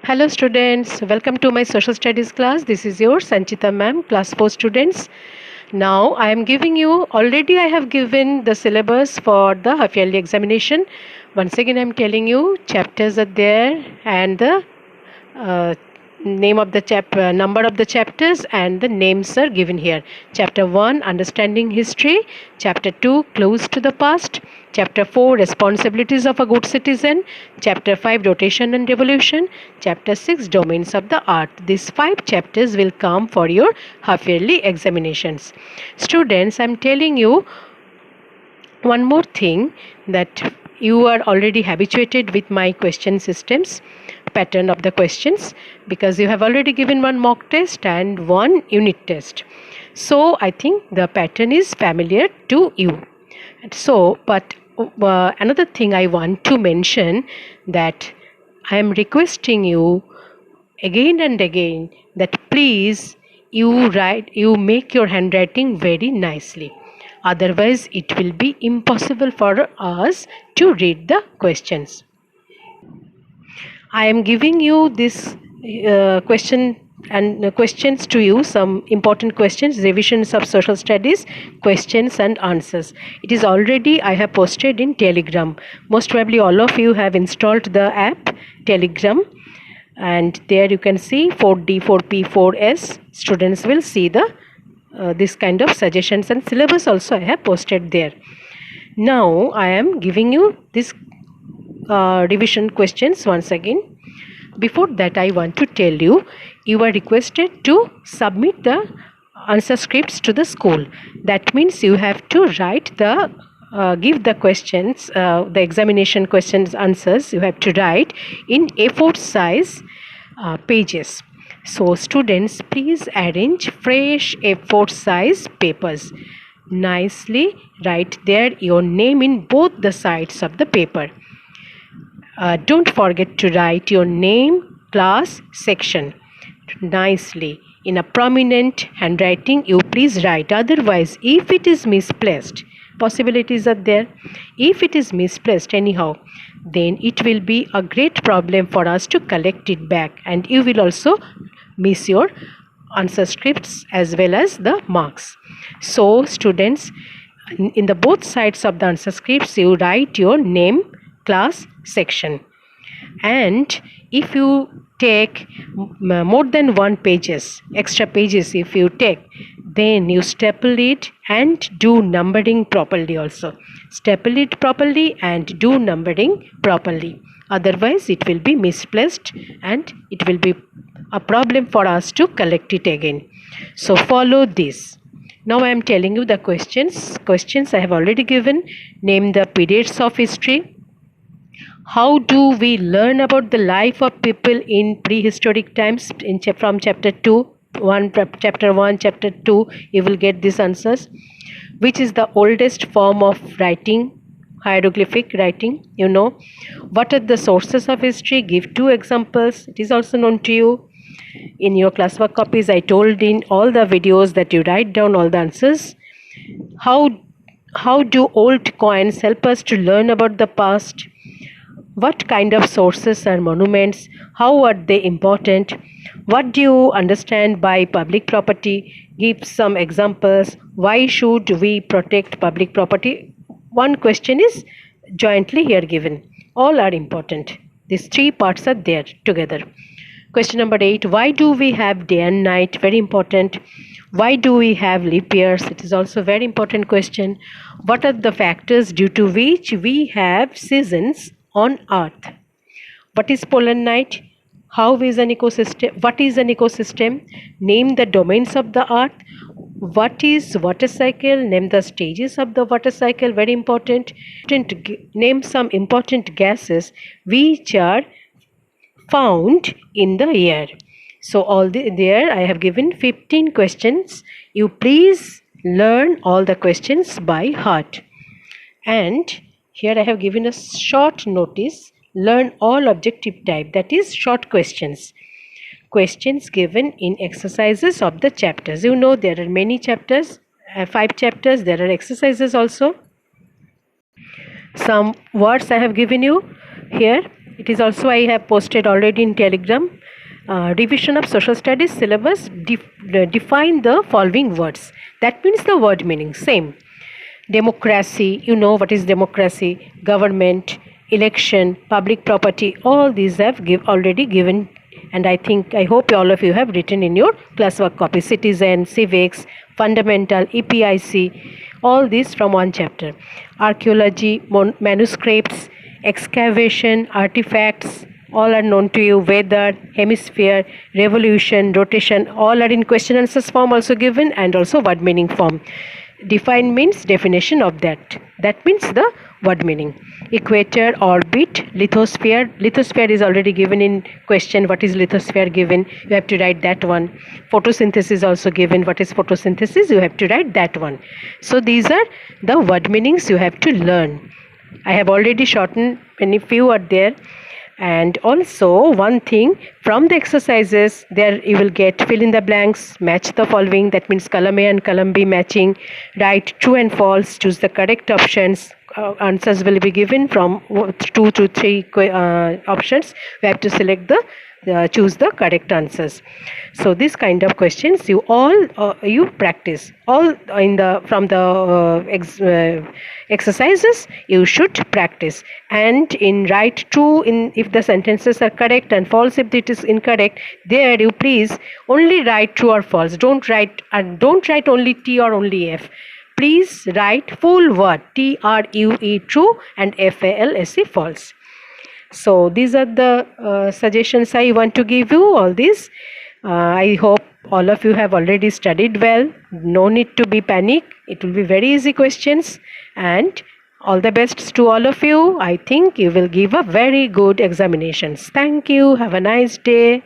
Hello students, welcome to my social studies class. This is your Sanchita ma'am, class 4 students. Now I am giving you, already I have given the syllabus for the half yearly examination. Once again I am telling you, chapters are there and the uh, name of the number of the chapters and the names are given here. Chapter 1, understanding history. Chapter 2, clues to the past. Chapter 4, responsibilities of a good citizen. Chapter 5, rotation and revolution. Chapter 6, domains of the art. These 5 chapters will come for your half yearly examinations. Students, I am telling you one more thing, that you are already habituated with my question systems, pattern of the questions, because you have already given one mock test and one unit test. So I think the pattern is familiar to you. So, but another thing I want to mention, that I am requesting you again and again that please you make your handwriting very nicely, otherwise it will be impossible for us to read the questions. I am giving you this questions to you, some important questions, revisions of social studies, questions and answers. It is already I have posted in Telegram. Most probably all of you have installed the app Telegram, and there you can see 4D, 4P, 4S. Students will see the this kind of suggestions and syllabus also I have posted there. Now I am giving you this revision questions once again. Before that, I want to tell you, you are requested to submit the answer scripts to the school. That means you have to write the give the questions, the examination questions answers you have to write in A4 size pages. So students, please arrange fresh A4 size papers. Nicely write there your name in both the sides of the paper. Don't forget to write your name, class, section nicely in a prominent handwriting. You please write, otherwise if it is misplaced, possibilities are there, if it is misplaced anyhow, then it will be a great problem for us to collect it back, and you will also miss your answer scripts as well as the marks. So students, in the both sides of the answer scripts you write your name, class, section. And if you take more than one pages, extra pages if you take, then you staple it and do numbering properly also. Staple it properly and do numbering properly, otherwise it will be misplaced and it will be a problem for us to collect it again. So follow this. Now I am telling you the questions I have already given. Name the periods of history. How do we learn about the life of people in prehistoric times? From chapter 2, chapter 1, chapter 2, you will get these answers. Which is the oldest form of writing? Hieroglyphic writing, you know. What are the sources of history? Give 2 examples. It is also known to you. In your classwork copies, I told in all the videos that you write down all the answers. How do old coins help us to learn about the past? What kind of sources are monuments? How are they important? What do you understand by public property? Give some examples. Why should we protect public property? One question is jointly here given. All are important. These 3 parts are there together. Question number 8. Why do we have day and night? Very important. Why do we have leap years? It is also a very important question. What are the factors due to which we have seasons on Earth? What is polar night? How is an ecosystem? What is an ecosystem? Name the domains of the Earth. What is water cycle? Name the stages of the water cycle. Very important. Name some important gases which are found in the air. So there I have given 15 questions. You please learn all the questions by heart. And here I have given a short notice. Learn all objective type, that is short questions. Questions given in exercises of the chapters. You know there are many chapters, 5 chapters. There are exercises also. Some words I have given you here. It is also I have posted already in Telegram. Revision of social studies syllabus, define the following words. That means the word meaning, same. Democracy, you know what is democracy, government, election, public property, all these have already given, and I hope all of you have written in your classwork copy. Citizen, civics, fundamental, EPIC, all these from one chapter. Archaeology, manuscripts, excavation, artifacts, all are known to you. Weather, hemisphere, revolution, rotation, all are in question answers form also given, and also word meaning form. Define means definition of that. That means the word meaning. Equator, orbit, lithosphere. Lithosphere is already given in question. What is lithosphere given? You have to write that one. Photosynthesis also given. What is photosynthesis? You have to write that one. So these are the word meanings you have to learn. I have already shortened, many few are there. And also one thing, from the exercises there you will get fill in the blanks, match the following, that means column A and column B matching, write true and false, choose the correct options. Answers will be given from 2 to 3 options. We have to select choose the correct answers. So this kind of questions you you practice all in the from the exercises. You should practice, and in write true in if the sentences are correct, and false if it is incorrect. There you please only write true or false. Don't write only T or only F. Please write full word, TRUE true and FALSE false. So these are the suggestions I want to give you. All these, I hope all of you have already studied well. No need to be panic. It will be very easy questions, and all the best to all of you. I think you will give a very good examinations. Thank you. Have a nice day.